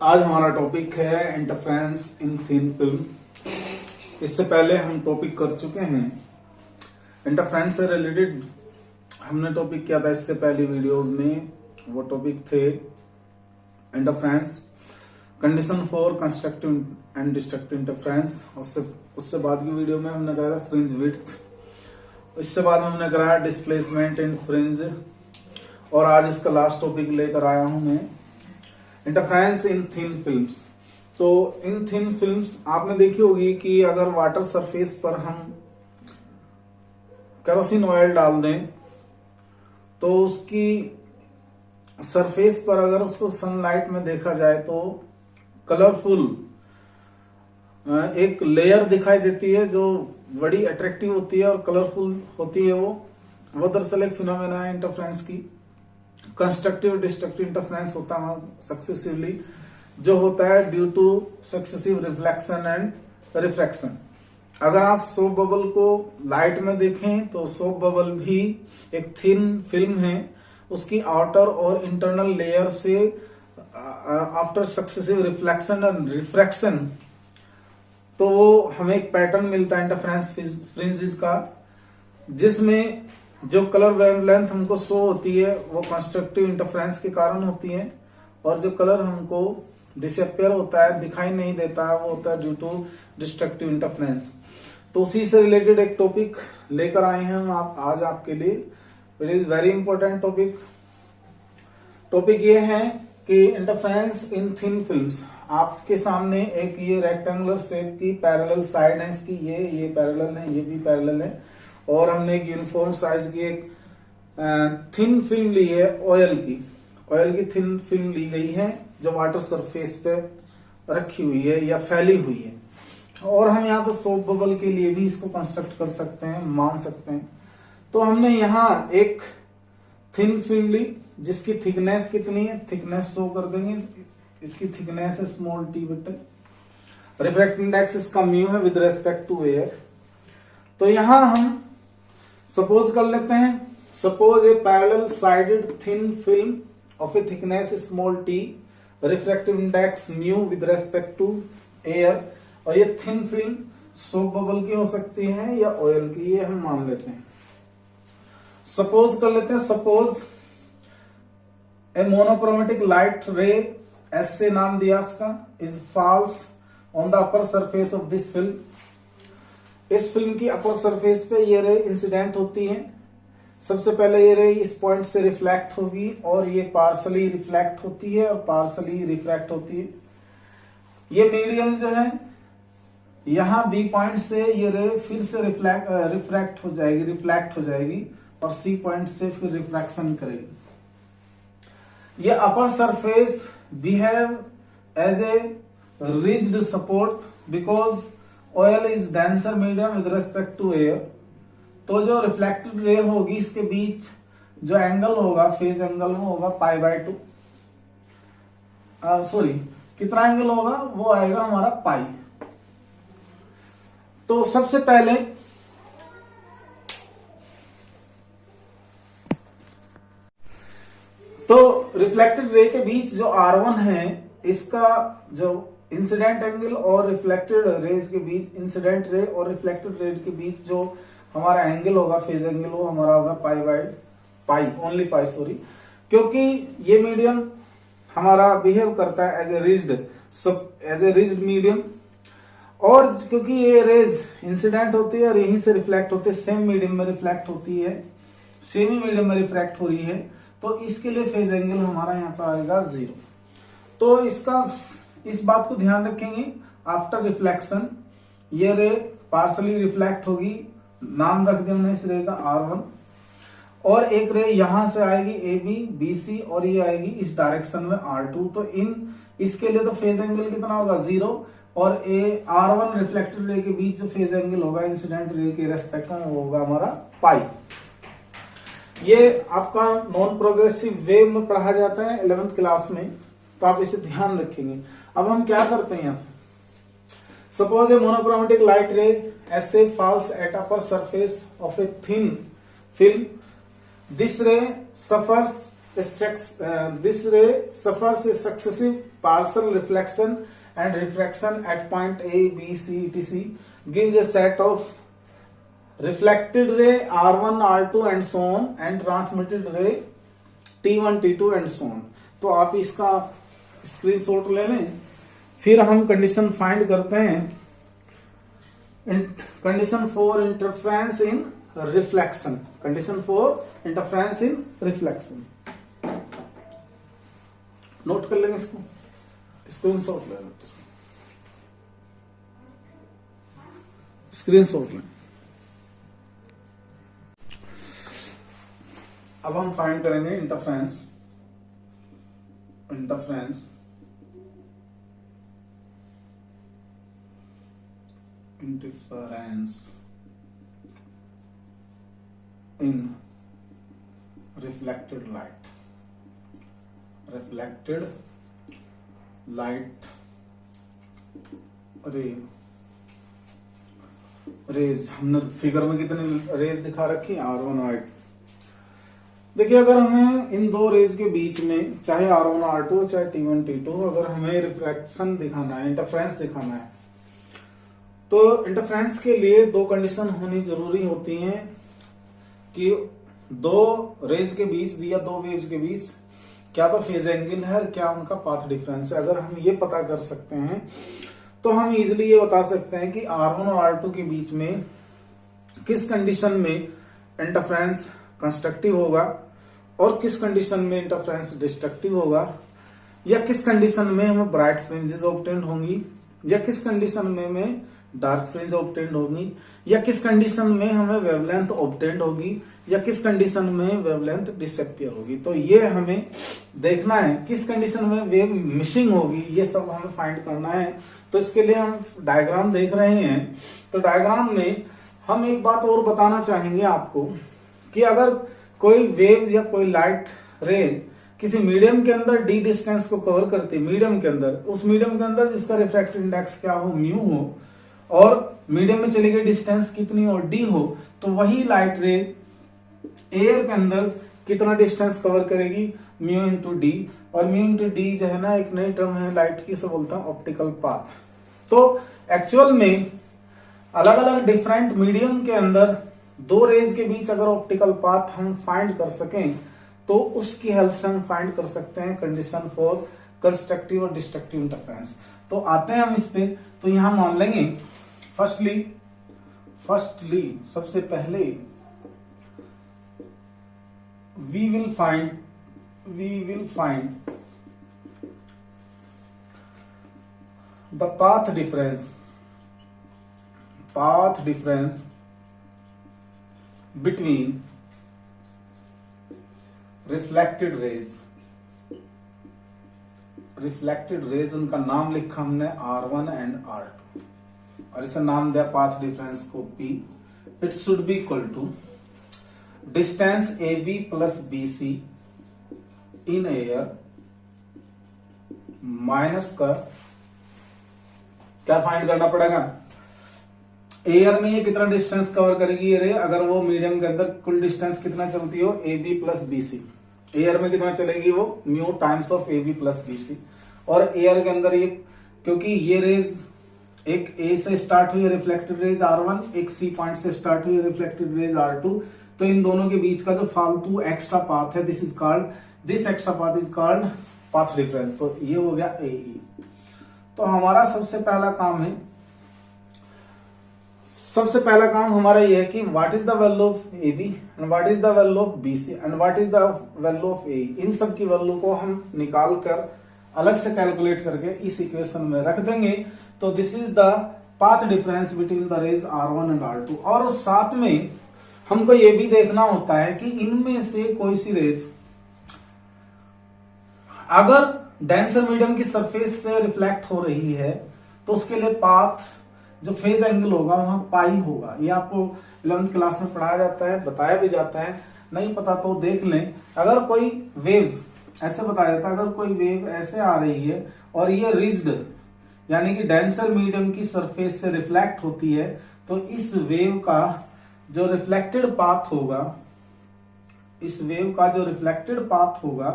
आज हमारा टॉपिक है इंटरफेरेंस इन थिन फिल्म। इससे पहले हम टॉपिक कर चुके हैं इंटरफेरेंस से रिलेटेड। हमने टॉपिक किया था इससे पहली वीडियोस में, वो टॉपिक थे interference, condition for constructive and destructive interference. उससे बाद की वीडियो में हमने कराया था फ्रिंज विड्थ, इससे बाद हमने कराया डिस्प्लेसमेंट इन फ्रिंज, और आज इसका लास्ट टॉपिक लेकर आया हूं मैं इंटरफेरेंस इन थिन फिल्म्स। तो इन थिन फिल्म्स आपने देखी होगी कि अगर वाटर सरफेस पर हम केरोसिन ऑयल डाल दें तो उसकी सरफेस पर अगर उसको सनलाइट में देखा जाए तो कलरफुल एक लेयर दिखाई देती है जो बड़ी अट्रैक्टिव होती है और कलरफुल होती है। वो दरअसल एक फिनोमेना है इंटरफेरेंस की। कंस्ट्रक्टिव डिस्ट्रक्टिव इंटरफेरेंस होता है सक्सेसिवली, जो होता है due two successive reflection and refraction. अगर आप सोप बबल को लाइट में देखें तो सोप बबल भी एक थिन फिल्म है, उसकी आउटर और इंटरनल लेयर से after successive reflection and refraction तो वो हमें एक पैटर्न मिलता है इंटरफेरेंस फ्रिंजेस का, जिसमें जो कलर वेवलेंथ हमको शो होती है वो कंस्ट्रक्टिव इंटरफेरेंस के कारण होती है, और जो कलर हमको डिसअपियर होता है, दिखाई नहीं देता है, वो होता है ड्यू टू डिस्ट्रक्टिव इंटरफेरेंस। तो उसी से रिलेटेड एक टॉपिक लेकर आए हैं हम आज आपके लिए। It is very important topic. Topic ये है कि इंटरफेरेंस इन थिन फिल्म्स। आपके सामने एक ये रेक्टेंगुलर शेप की पैरेलल साइड है इसकी, ये पैरेलल है, ये भी पैरेलल है, और हमने एक यूनिफॉर्म साइज की एक थिन फिल्म ली है ऑयल की थिन फिल्म ली गई है जो वाटर सरफेस पे रखी हुई है या फैली हुई है। और हम यहाँ पे सोप बबल के लिए भी इसको कंस्ट्रक्ट कर सकते हैं, मान सकते हैं। तो हमने यहाँ एक थिन फिल्म ली जिसकी थिकनेस कितनी है, थिकनेस शो कर देंगे। इसकी थिकनेस है स्मॉल टी बटे, रिफ्रैक्टिव इंडेक्स इसका म्यू है विद रेस्पेक्ट टू एयर। तो यहां हम सपोज कर लेते हैं, suppose a parallel sided thin film of a thickness small T, refractive index mu with respect to air. और ये थिन फिल्म सोप बबल की हो सकती है या ऑयल की, ये हम मान लेते हैं। सपोज कर लेते हैं, सपोज ए मोनोक्रोमेटिक लाइट रे, ऐसे नाम दिया इसका, is falls on the upper surface of this film. इस फिल्म की अपर सरफेस पे ये रे इंसिडेंट होती है। सबसे पहले ये रे इस पॉइंट से रिफ्लेक्ट होगी और ये पार्सली रिफ्लेक्ट होती है और पार्सली रिफ्रैक्ट होती है। ये मीडियम जो है यहां बी पॉइंट से ये रे फिर से रिफ्लेक्ट हो जाएगी और सी पॉइंट से फिर रिफ्रैक्शन करेगी। ये upper surface behave as a rigid support because oil is denser medium with respect to air. तो जो रिफ्लेक्टेड रे होगी इसके बीच जो एंगल होगा, फेज एंगल वो होगा π/2। सॉरी, कितना एंगल होगा, वो आएगा हमारा पाई। तो सबसे पहले तो रिफ्लेक्टेड रे के बीच जो R1 है, इसका जो इंसिडेंट एंगल और रिफ्लेक्टेड रेज के बीच, इंसिडेंट रे और रिफ्लेक्टेड रे के बीच जो हमारा एंगल होगा, फेज एंगल, वो हमारा होगा ओनली पाई, सॉरी, क्योंकि ये मीडियम हमारा बिहेव करता है एज ए रिज्ड मीडियम, और क्योंकि ये रेज इंसिडेंट होती है और यहीं से रिफ्लेक्ट होते हैं, सेम मीडियम में रिफ्लेक्ट होती है, सेम ही मीडियम में रिफ्लेक्ट हो रही है, तो इसके लिए फेज एंगल हमारा यहाँ पर आएगा 0। तो इस बात को ध्यान रखेंगे, आफ्टर रिफ्लेक्शन ये रे पार्सली रिफ्लेक्ट होगी, नाम रख दिया हमने इस रे का R1, और एक रे यहां से आएगी AB BC और ये आएगी इस डायरेक्शन में R2। तो इसके लिए तो फेज एंगल कितना होगा 0, और R1 रिफ्लेक्टेड रे के बीच जो फेज एंगल होगा इंसिडेंट रे के रेस्पेक्ट में वो होगा हमारा पाई। ये आपका नॉन प्रोग्रेसिव वेव में पढ़ा जाता है 11th क्लास में, तो आप इसे ध्यान रखेंगे। अब हम क्या करते हैं यहां से, सपोज ए मोनोक्रोमेटिक लाइट रे ऐसे falls at upper surface of a thin film, this ray suffers this ray suffers a successive partial reflection and refraction at point A, B, C, etc. gives a set of reflected ray R1, R2 and so on and transmitted ray T1, T2 and so on. तो आप इसका screenshot ले लें। फिर हम condition find करते हैं। Condition for interference in reflection, condition for interference in reflection. Note कर लेंगे इसको, स्क्रीनशॉट ले लें, स्क्रीनशॉट लें। अब हम फाइंड करेंगे interference in reflected light rays. हमने फिगर में कितने रेज दिखा रखी है, R1 R2। देखिए अगर हमें इन दो रेज के बीच में चाहे R1 R2 चाहे T1 T2 अगर हमें रिफ्रैक्शन दिखाना है, इंटरफ्रेंस दिखाना है, तो इंटरफ्रेंस के लिए दो कंडीशन होनी जरूरी होती हैं कि दो रेज के बीच या दो वेव्स के बीच क्या तो फेज एंगल है, क्या उनका पाथ डिफरेंस है। अगर हम ये पता कर सकते हैं तो हम इजीली ये बता सकते हैं कि R1 और R2 के बीच में किस कंडीशन में इंटरफ्रेंस कंस्ट्रक्टिव होगा और किस कंडीशन में इंटरफ्रेंस डिस्ट्रक्टिव होगा, या किस कंडीशन में हमें ब्राइट फ्रिंजेस ऑब्टेंड होंगी, या किस कंडीशन में हमें डार्क फ्रिंज ऑब्टेंड होगी, या किस कंडीशन में हमें वेवलेंथ ऑब्टेंड होगी, या किस कंडीशन में वेवलेंथ डिसअपियर होगी। तो ये हमें देखना है किस कंडीशन में वेव मिसिंग होगी, ये सब हमें फाइंड करना है। तो इसके लिए हम डायग्राम देख रहे हैं। तो डायग्राम में हम एक बात और बताना चाहेंगे आपको कि अगर कोई वेव या कोई लाइट रे किसी मीडियम के अंदर डी डिस्टेंस को कवर करती है, मीडियम के अंदर, उस मीडियम के अंदर जिसका रिफ्रैक्टिव इंडेक्स क्या हो, म्यू हो, और मीडियम में चली गई डिस्टेंस कितनी हो, डी हो, तो वही लाइट रे एयर के अंदर कितना डिस्टेंस कवर करेगी, म्यू इंटू डी। और म्यू इंटू डी जो है ना एक नई टर्म है लाइट की, से बोलता है ऑप्टिकल पाथ। तो एक्चुअल में अलग अलग डिफरेंट मीडियम के अंदर दो रेज के बीच अगर ऑप्टिकल पाथ हम फाइंड कर सकें तो उसकी हेल्प से हम फाइंड कर सकते हैं कंडीशन फॉर कंस्ट्रक्टिव और डिस्ट्रक्टिव इंटरफेरेंस। तो आते हैं हम इस पे। तो यहां मान लेंगे फर्स्टली सबसे पहले we will find the path difference between reflected rays उनका नाम लिखा हमने R1 एंड R2 और इसे नाम दिया पाथ डिफरेंस को P। It should be equal to distance AB plus BC in air minus का क्या फाइंड करना पड़ेगा, एयर में ये कितना डिस्टेंस कवर करेगी ये रे, अगर वो मीडियम के अंदर कुल डिस्टेंस कितना चलती हो AB प्लस BC, एयर में कितना चलेगी वो mu times of AB plus BC। और एयर के अंदर ये क्योंकि ये रेज एक A से स्टार्ट हुई रिफ्लेक्टेड रेज R1, एक C पॉइंट से स्टार्ट हुई रिफ्लेक्टेड रेज R2, तो इन दोनों के बीच का जो फालतू एक्स्ट्रा पाथ है this extra path is called path difference. तो ये हो गया AE। तो हमारा सबसे पहला काम हमारा ये है कि what is the value of AB and what is the value of BC and what is the value of AE। इन सब की वैल्यू को हम निकाल कर अलग से कैलकुलेट करके इस इक्वेशन में रख देंगे। तो this is the path difference between the rays R1 and R2। और साथ में हमको ये भी देखना होता है कि इनमें से कोई सी रेज अगर डेंसर मीडियम की सरफेस से रिफ्लेक्ट हो रही है तो उसके लिए पाथ जो फेज एंगल होगा वहां पाई होगा। ये आपको 11th क्लास में पढ़ाया जाता है, बताया भी जाता है, नहीं पता तो देख लें। अगर कोई वेव्स ऐसे बताया जाता है, अगर कोई वेव ऐसे आ रही है और ये रिज्ड यानी कि डेंसर मीडियम की सरफेस से रिफ्लेक्ट होती है, तो इस वेव का जो रिफ्लेक्टेड पाथ होगा इस वेव का जो रिफ्लेक्टेड पाथ होगा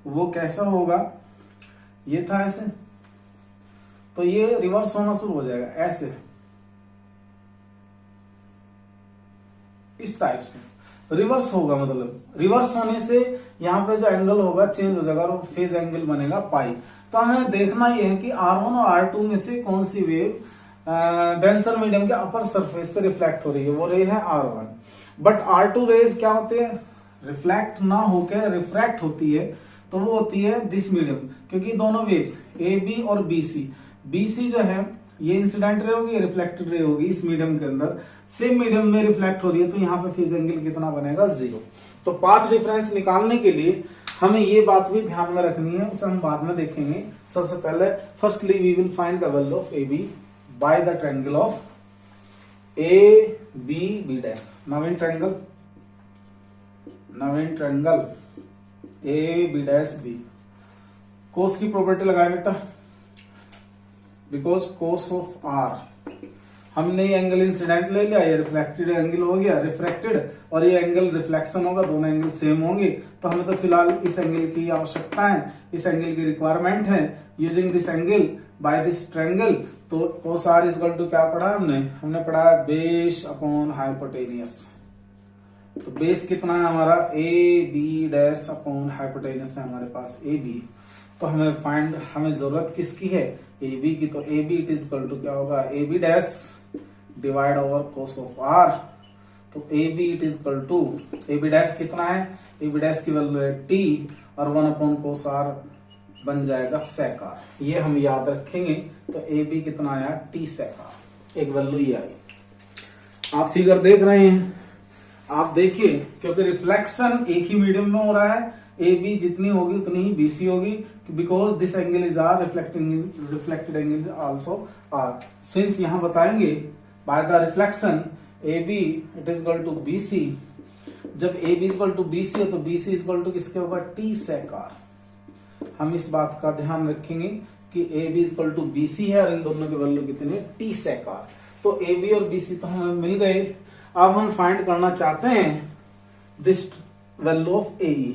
वो कैसा होगा, ये था ऐसे, तो ये रिवर्स होना शुरू हो जाएगा ऐसे, इस टाइप से रिवर्स होगा। मतलब रिवर्स होने से यहाँ पे जो एंगल होगा चेंज हो जाएगा और फेज एंगल बनेगा पाई। तो हमें देखना ये है कि R1 और R2 में से कौन सी वेव डेंसर मीडियम के अपर सरफेस से रिफ्लेक्ट हो रही है, वो रे है R1। बट R2 रेज क्या होते हैं, रिफ्लेक्ट ना होकर रिफ्रैक्ट होती है, तो वो होती है दिस मीडियम, क्योंकि दोनों वेव्स AB और BC जो है ये इंसिडेंट रे होगी, रिफ्लेक्टेड रे होगी इस मीडियम के अंदर, सेम मीडियम में रिफ्लेक्ट हो रही है, तो यहाँ पे फेज एंगल कितना बनेगा, 0। तो पाथ डिफरेंस निकालने के लिए हमें ये बात भी ध्यान में रखनी है, उसे हम बाद में देखेंगे। सबसे पहले firstly we will find the value of AB by the triangle of ABB dash. नवीन triangle AB dash B, cos की प्रॉपर्टी लगाए बेटा, बिकॉज कोस ऑफ R, हमने ये एंगल इंसिडेंट ले लिया, ये रिफ्लेक्टेड एंगल हो गया, रिफ्रैक्टेड, और ये एंगल रिफ्लेक्शन होगा, दोनों एंगल सेम होंगे। तो हमें तो फिलहाल इस एंगल की आवश्यकता है, इस एंगल की रिक्वायरमेंट है। Using this angle by this triangle, तो कोस R इक्वल टू क्या पढ़ा हमने पढ़ा बेस अपॉन हाइपोटेनियस। तो बेस कितना है हमारा, AB डैश अपॉन हाइपोटेनियस है हमारे पास AB। तो हमें जरूरत किसकी है, AB की। तो AB it is equal to क्या होगा, AB dash divide over cos of R। तो AB it is equal to, AB dash कितना है, AB डैश की वैल्यू है T और 1 अपॉन कोस R बन जाएगा sec R, ये हम याद रखेंगे। तो AB कितना आया, T sec R, एक वैल्यू ये आई। आप फिगर देख रहे हैं, आप देखिए, क्योंकि रिफ्लेक्शन एक ही मीडियम में हो रहा है, AB जितनी होगी उतनी ही BC होगी, because this angle is R, reflected angle also R। Since यहां बताएंगे by the reflection AB it is equal to BC, जब AB is equal to BC हो तो BC इज इक्वल टू किसके होगा, T sec R। हम इस बात का ध्यान रखेंगे कि AB is equal to BC है और इन दोनों की वैल्यू कितनी है, T sec R। तो AB और BC तो हमें मिल गए। अब हम फाइंड करना चाहते हैं दिस वैल्यू ऑफ AE।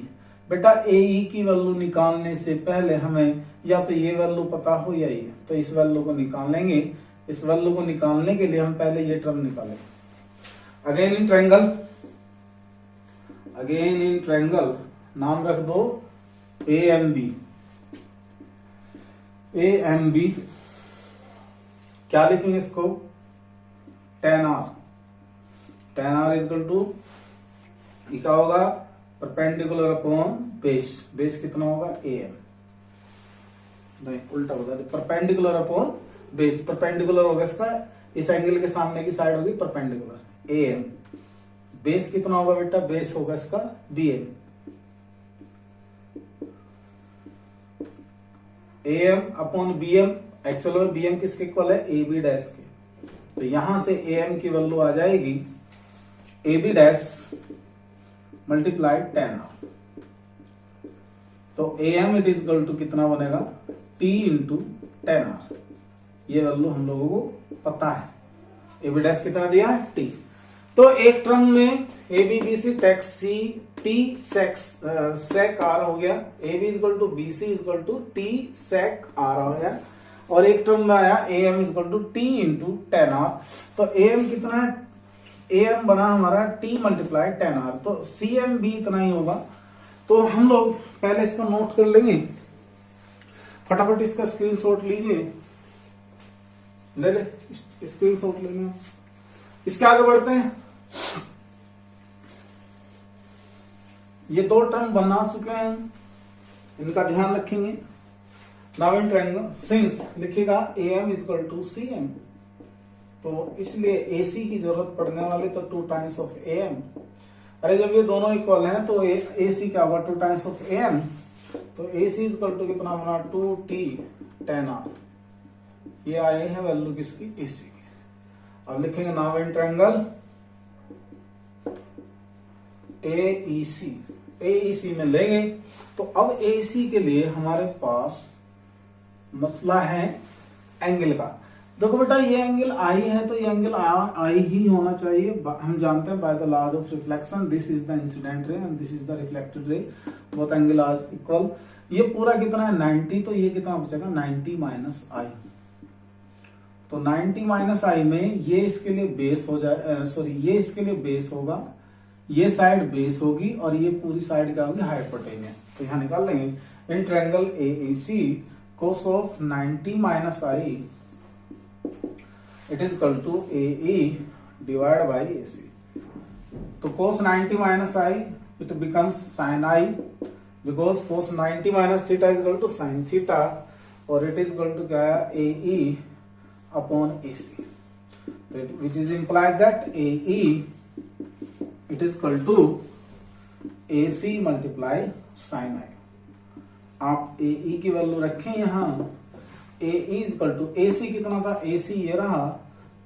बेटा AE की वैल्यू निकालने से पहले हमें या तो ये वैल्यू पता हो या ये, तो इस वैल्यू को निकालेंगे। इस वैल्यू को निकालने के लिए हम पहले ये टर्म निकालेंगे। अगेन इन ट्रायंगल नाम रख दो AMB। क्या लिखेंगे इसको, tan R is equal to क्या होगा, परपेंडिकुलर अपॉन बेस कितना होगा, AM, नहीं उल्टा होगा, परपेंडिकुलर अपॉन बेस। परपेंडिकुलर होगा इसका, इस एंगल के सामने की साइड होगी परपेंडिकुलर, AM। बेस कितना होगा बेटा, बेस होगा इसका BM। AM upon BM, actual में BM किसके इक्वल है, AB डैश के। तो यहां से AM की वैल्यू आ जाएगी AB dash multiply tan R। तो AM it is equal to कितना बनेगा, T इंटू tan R। ये वैल्यू हम लोगों को पता है। AB डैश कितना दिया है, T। तो एक टर्म में ABBC टेक्स C T sec R हो गया, AB is equal to BC is equal to T sec R हो गया, और एक टर्म में आया AM is equal to T into tan R। तो AM कितना है, AM बना हमारा T मल्टीप्लाई tan R, तो CM भी इतना ही होगा। तो हम लोग पहले इसको नोट कर लेंगे, फटाफट इसका स्क्रीनशॉट लीजिए, ले स्क्रीनशॉट लेंगे। इसके आगे बढ़ते हैं। ये दो टर्म बना चुके हैं, इनका ध्यान रखेंगे। नाउ इन ट्रायंगल सिंस लिखिएगा AM is equal to CM, तो इसलिए AC की जरूरत पड़ने वाली, तो 2 टाइम्स ऑफ AM। अरे जब ये दोनों इक्वल हैं तो AC क्या होगा, 2 टाइम्स ऑफ AM। तो AC इज इक्वल टू कितना बना, 2T tan R। ये आए हैं वैल्यू किसकी, AC की। अब लिखेंगे नाउ इन ट्रायंगल AEC में लेंगे। तो अब AEC के लिए हमारे पास मसला है एंगल का। देखो बेटा ये एंगल आई है तो ये एंगल आई ही होना चाहिए। हम जानते हैं by the laws of reflection this is the incident ray and this is the reflected ray, both angle are equal. ये पूरा कितना है 90, तो ये कितना बचेगा 90 माइनस आई। तो 90 माइनस आई में ये इसके लिए बेस हो जाए, सॉरी ये इसके लिए बेस होगा, ये साइड बेस होगी और ये पूरी साइड क्या होगी हाइपोटेन्यूस। तो यहाँ निकाल लेंगे in triangle AAC cos of 90 minus I it is equal to AE divide by AC। तो cos 90 minus I it becomes sin I because cos 90 minus theta is equal to sin theta और it is equal to क्या है AE upon AC, which is implies that AE it is equal to AC multiply sin I। आप AE की value रखें यहां, AE is equal to AC कितना था, AC ये रहा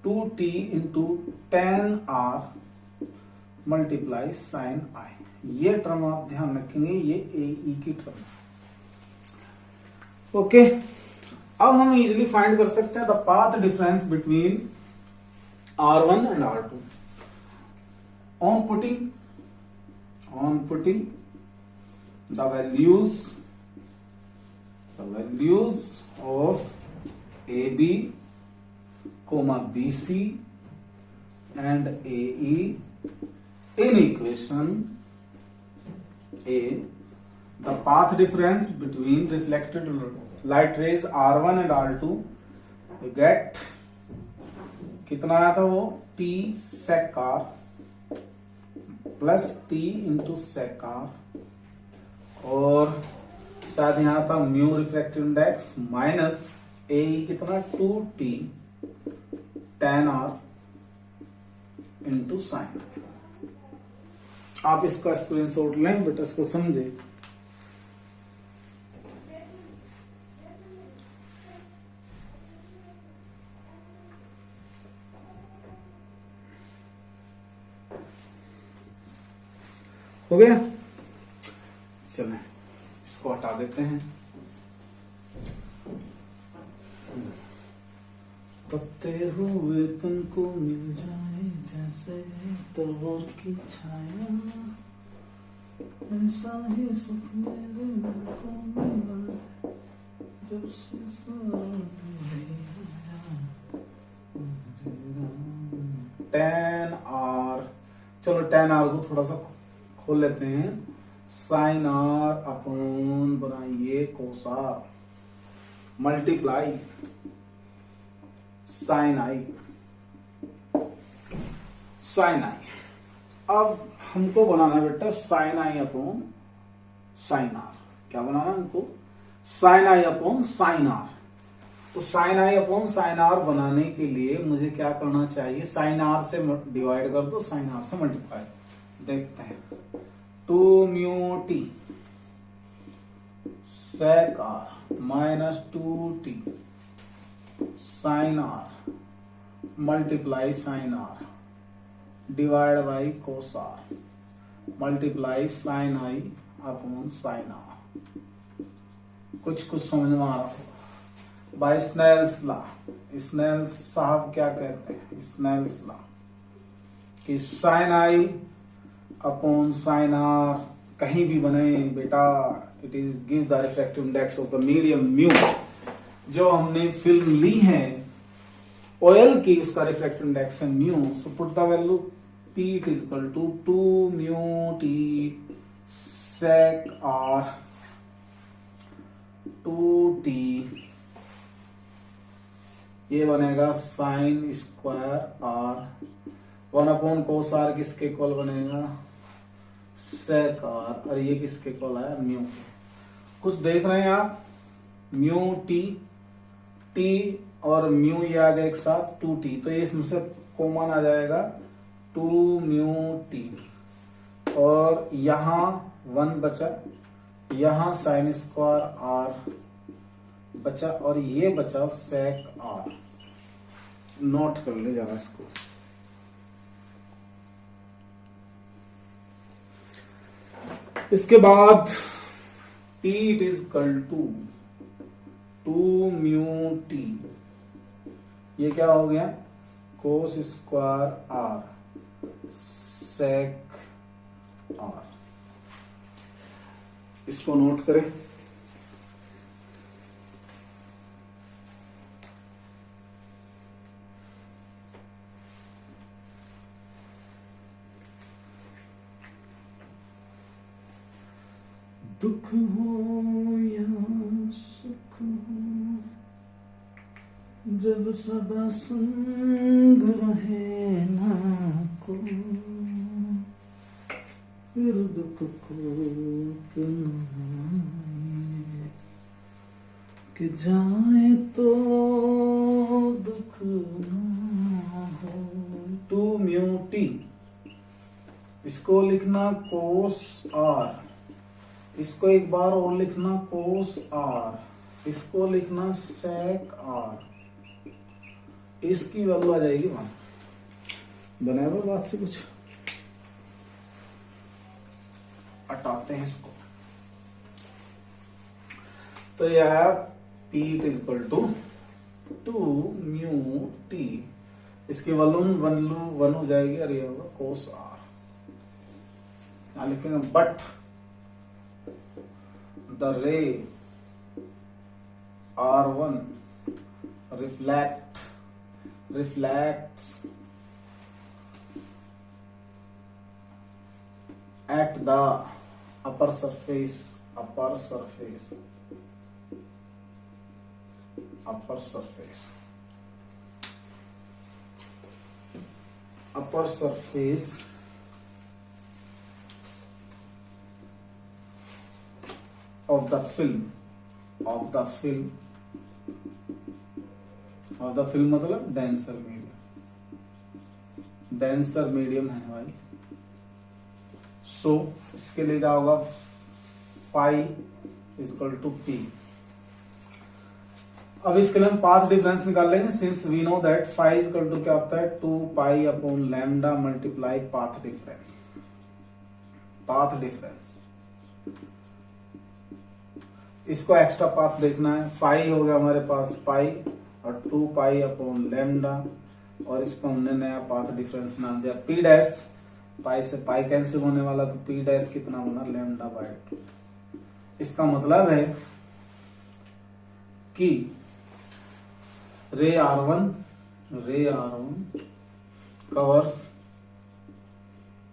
2t into tan R multiply sin I। ये term आप ध्यान रखेंगे, ये AE की टर्म। ओके, अब हम इजिली फाइंड कर सकते हैं the path difference between R1 and R2 on putting the values of AB, BC and AE in equation A, the path difference between reflected light rays R1 and R2 you get कितना आया था वो T sec R plus T into sec R और शायद यहाँ था mu refractive index minus AE कितना 2t tan R into sine. आप इसका स्क्रीनशॉट लें बेटा, इसको समझे। हो गया, चलें इसको हटा देते हैं। तपते हुए तुमको मिल जाए जैसे तोड़ की छाया, ऐसा ही सुख मेरे को मिला जब से साथ tan R। चलो tan R को थोड़ा सा खोल लेते हैं, साइन R अपॉन बनाइए cos R multiply sine I। अब हमको बनाना है बेटा sine I upon sine R। क्या बनाना है हमको, sine I upon sine R। तो sine I upon sine R बनाने के लिए मुझे क्या करना चाहिए, साइन R से डिवाइड कर दो, साइन R से मल्टीप्लाई। देखते हैं 2 mu t sec R minus 2t sine R multiply sine R divide by cos R multiply sine I upon sine R। कुछ समझ में आ रहा होगा बाय स्नेल्स लॉ। स्नेल्स साहब क्या कहते हैं, स्नेल्स लॉ कि sine I upon sine R कहीं भी बने बेटा, it is give the refractive index of the medium mu. जो हमने फिल्म ली है ऑयल की, उसका रिफ्रैक्टिव इंडेक्स है mu. So put the value P it is equal to 2 mu t sec R 2t, ये बनेगा sine square R 1 upon cos R किसके इक्वल बनेगा sec R, और ये किसके इक्वल है म्यू के। कुछ देख रहे हैं आप, म्यू t और म्यू ये आ गया एक साथ 2t, तो ये इसमें से कॉमन आ जाएगा 2 म्यू t और यहां 1 बचा, यहां साइन स्क्वायर R बचा और ये बचा sec R। नोट कर ले जरा इसको। इसके बाद P it is equal to 2 mu t ये क्या हो गया, cos square R sec R. इसको नोट करें। दुख हो या सुख हो, जब सब संग रहे ना को, फिर दुख को कि जाए तो दुख ना हो। टू म्यू टी, इसको लिखना कोस आर, इसको एक बार और लिखना कोस आर, इसको लिखना सेक आर, इसकी वैल्यू आ जाएगी 1। बराबर बात से कुछ हटाते हैं इसको। तो यह P is equal to 2 mu T, इसकी वैल्यू 1 हो जाएगी, और ये होगा कोस आर। यहां लिखेंगे but the ray R1 reflects at the upper surface of the film मतलब डेंसर मीडियम है भाई। सो इसके लिए क्या होगा, phi is equal to P. अब इसके लिए हम पाथ डिफरेंस निकाल लेंगे, since we know that phi is equal to क्या होता है 2 pi upon lambda multiply path difference. इसको एक्स्ट्रा पाथ देखना है, फाई हो गया हमारे पास पाई और 2 पाई अपॉन लैम्डा, और इसको हमने नया पाथ डिफरेंस नाम दिया पी डैश। पाई से पाई कैंसिल होने वाला, तो पी डैश कितना होना, लैम्डा बाय 2। इसका मतलब है कि रे R1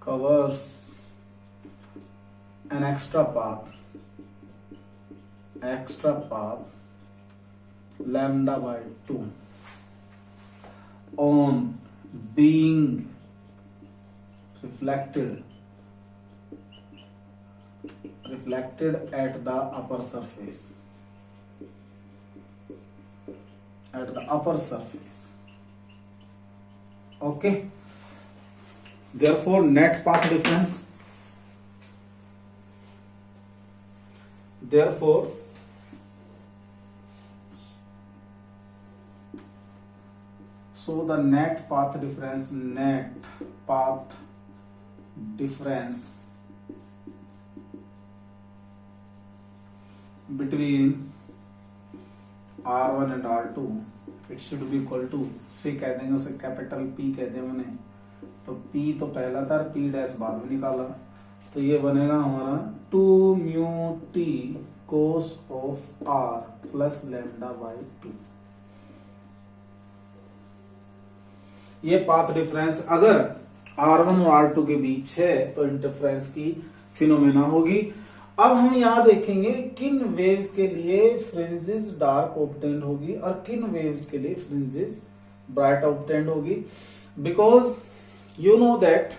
covers an extra path lambda by 2 on being reflected at the upper surface. Okay, therefore net path difference, so the net path difference between R1 and R2 it should be equal to, से कह देंगे उसे capital P कह दें मैंने, तो P तो पहला था, P डैश बाद में निकाला, तो ये बनेगा हमारा 2 mu T cos of R plus lambda by 2। ये पाथ डिफरेंस अगर R1 और R2 के बीच है तो इंटरफ्रेंस की फिनोमेना होगी। अब हम यहां देखेंगे किन वेव्स के लिए फ्रिंजेस डार्क ऑब्टेंड होगी और किन वेव्स के लिए फ्रिंजेस ब्राइट ऑब्टेंड होगी, बिकॉज यू नो दैट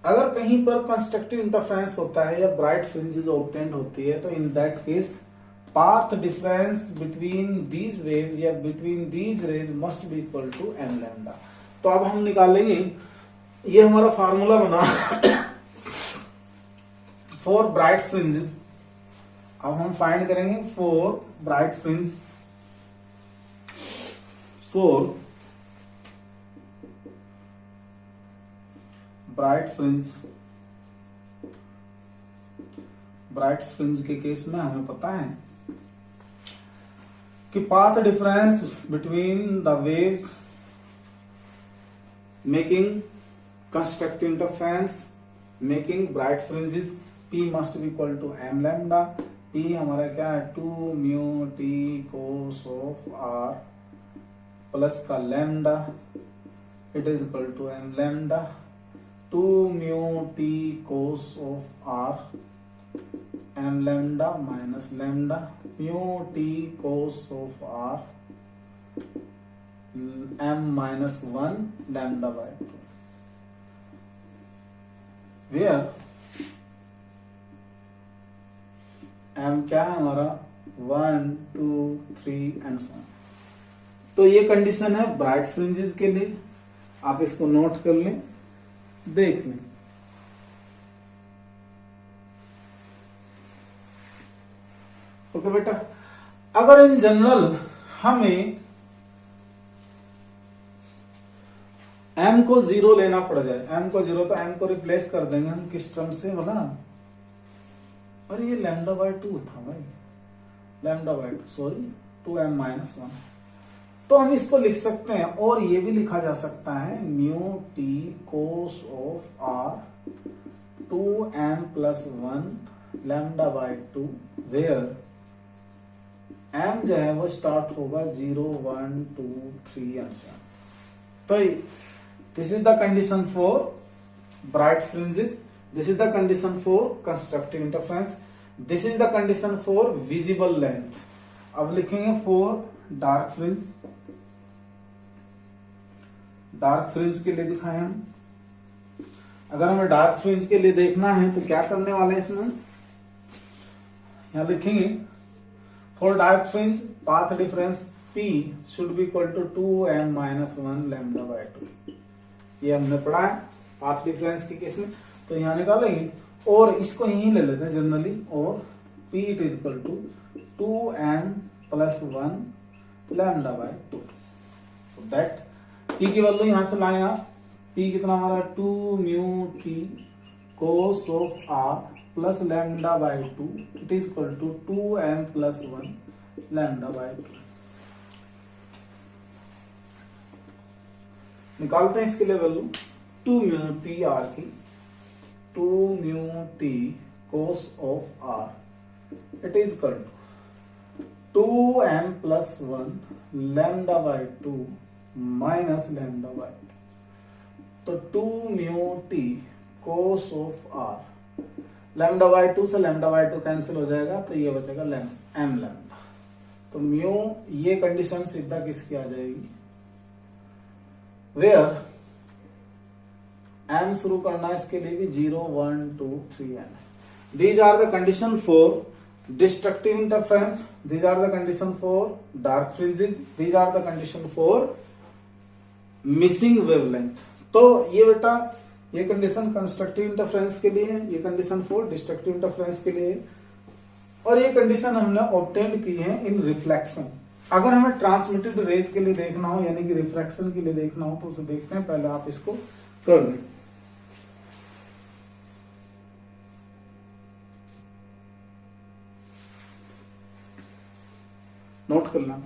अगर कहीं पर कंस्ट्रक्टिव इंटरफ्रेंस होता है या ब्राइट फ्रिंजेस ऑब्टेंड होती है, तो in that case path difference between these waves या between these rays must be equal to m lambda. तो अब हम निकालेंगे, ये हमारा फार्मूला बना फॉर ब्राइट फ्रिंजेस। अब हम फाइंड करेंगे for bright fringe, bright fringe के केस में हमें पता है कि path difference between the waves making constructive interference making bright fringes P must be equal to m lambda. P हमारा क्या है 2 mu t cos of r plus का lambda it is equal to m lambda 2 mu t cos of r m lambda minus lambda mu t cos of r m minus 1 lambda by 2 where m क्या है हमारा 1 2 3 and so. तो ये condition है bright fringes के लिए, आप इसको नोट कर लें, देख लें। ओके बेटा, अगर इन जनरल हमें m को 0 लेना पड़ जाए, m को 0 तो m को रिप्लेस कर देंगे हम किस टर्म से बोला, और ये लैम्डा बाय 2 था भाई, lambda by 2 sorry 2m minus 1। तो हम इसको लिख सकते हैं, और ये भी लिखा जा सकता है mu T cos of R 2m plus 1 lambda by 2 where m जो है वो स्टार्ट होगा 0 1 2 3 एंड सो। तो this is the condition for bright fringes, this is the condition for constructive interference, this is the condition for visible length. अब लिखेंगे for dark fringe, dark fringe के लिए दिखाएं हम। अगर हमें डार्क फ्रिंज के लिए देखना है तो क्या करने वाले हैं इसमें, यहां लिखेंगे for dark fringe path difference P should be equal to 2m minus 1 lambda by 2। ये हमने पढ़ा है पाथ डिफरेंस के केस में, तो यहां निकालेंगे और इसको यहीं ले लेते हैं जनरली, और P it is equal to 2m plus 1 lambda by 2। That P की वैल्यू यहां से लाए आप, P कितना हमारा 2 mu T cos of R plus lambda by 2 it is equal to 2m plus 1 lambda by 2। निकालते हैं इसके लिए वैल्यू 2 म्यू टी आर की, 2 mu T cos of R it is equal to 2m plus 1 lambda by 2 minus lambda by 2। तो 2 mu T cos of R, lambda by 2 से lambda by 2 cancel हो जाएगा, तो ये बचेगा m लैम्डा। तो mu ये कंडीशन सीधा किसकी आ जाएगी, वेयर m शुरू करना है इसके लिए भी 0 1 2 3 n। These are the condition for destructive interference, these are the condition for dark fringes, these are the condition for missing wavelength. तो ये बेटा ये कंडीशन कंस्ट्रक्टिव इंटरफेरेंस के लिए है, ये कंडीशन फॉर डिस्ट्रक्टिव इंटरफेरेंस के लिए, और ये कंडीशन हमने ऑब्टेन की है इन रिफ्लेक्शन। अगर हमें ट्रांसमिटेड रेज के लिए देखना हो यानी कि रिफ्रैक्शन के लिए देखना हो तो उसे देखते हैं, पहले आप इसको कर लें। नोट कर लें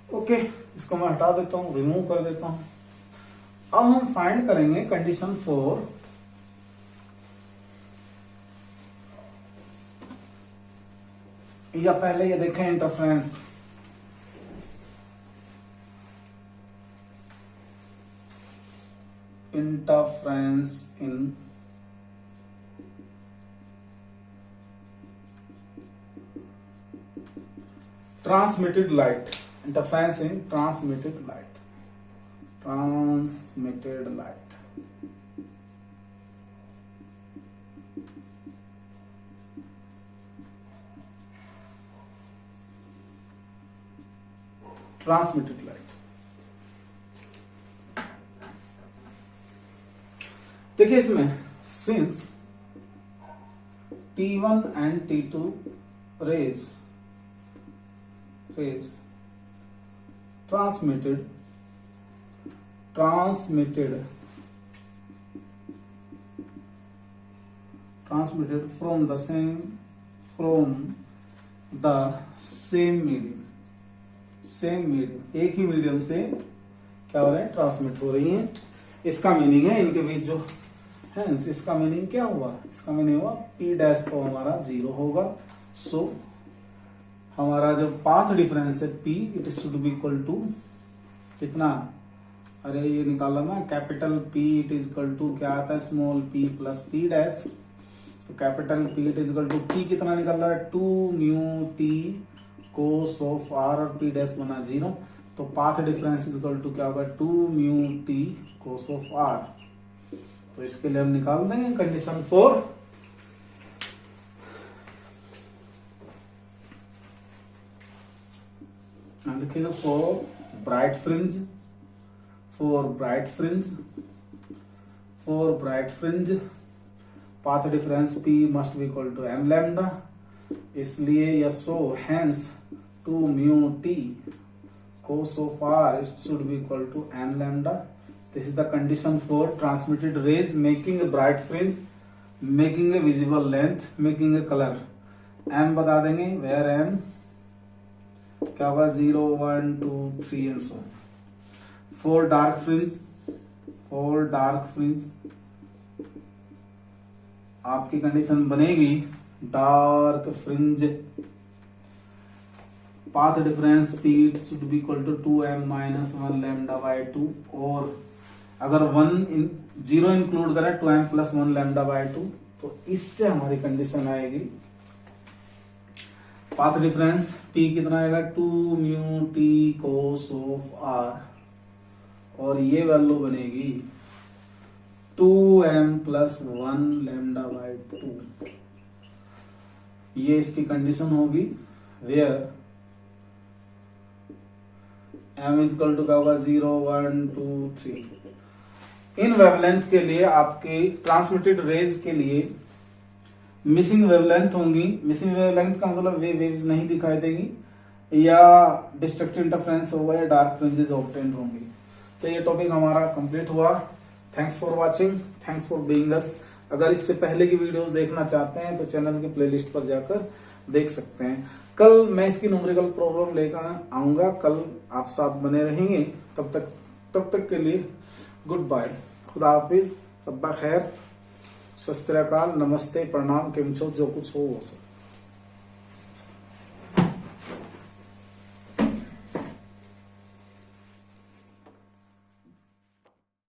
ओके, इसको मैं हटा देता हूं, रिमूव कर देता हूं। अब हम फाइंड करेंगे कंडीशन फॉर या पहले ये देखें interference. Interference in transmitted light, interference in transmitted light, transmitted light. Transmitted light, देखिए इसमें since T1 and T2 rays transmitted from the same from the same medium, एक ही मीडियम से क्या हो रहे हैं, ट्रांसमिट हो रही हैं। इसका मीनिंग है इनके बीच जो है, इसका मीनिंग क्या हुआ, इसका मीनिंग हुआ P डैश तो हमारा 0 होगा। सो हमारा जो पाथ डिफरेंस है P, it should be equal to कितना, अरे ये निकाला ना, capital P it is equal to क्या आता है, स्मॉल p प्लस P डैश। तो capital P it is equal to P कितना निकल रहा है, 2 mu T cos of r, और P डैश बना 0। तो path difference is equal to क्या होगा, 2 mu T cos of r। तो इसके लिए हम निकाल देंगे कंडीशन 4। हम लिखेंगे for bright fringe path difference P must be equal to m lambda, इसलिए यसो hence 2 mu T cos of r it should be equal to m lambda. This is the condition for transmitted rays making a bright fringe, making a visible length, making a color. m बता देंगे, where m क्या होगा, 0 1 2 3 and so on. For dark fringe आपकी condition बनेगी dark fringe path difference P should be equal to 2m minus 1 lambda by 2, और अगर 0 include करें 2m plus 1 lambda by 2, तो इससे हमारी कंडीशन आएगी पाथ डिफरेंस P कितना आएगा, 2 mu T cos of r, और ये वैल्यू बनेगी 2m plus 1 lambda by 2। ये इसकी कंडीशन होगी where m is equal to क्या होगा, 0 1 2 3। इन वेवलेंथ के लिए, आपके ट्रांसमिटेड रेज के लिए मिसिंग वेवलेंथ होंगी। मिसिंग वेवलेंथ का मतलब वे वेव्स नहीं दिखाई देगी, या डिस्ट्रक्टिव इंटरफेरेंस होगा, या डार्क फ्रिंजेस ऑब्टेन्ड होंगी। तो ये टॉपिक हमारा कंप्लीट हुआ। Thanks for watching, thanks for being us. अगर इससे पहले की वीडियोस देखना चाहते हैं तो चैनल के प्लेलिस्ट पर जाकर देख सकते हैं। कल मैं इसकी न्यूमेरिकल प्रॉब्लम लेकर आऊंगा, कल आप साथ बने रहेंगे। तब तक के लिए गुड बाय, खुदा हाफिज, सब्बा खैर, सत श्री अकाल, नमस्ते, प्रणाम, किमचो, जो कुछ हो वो सब।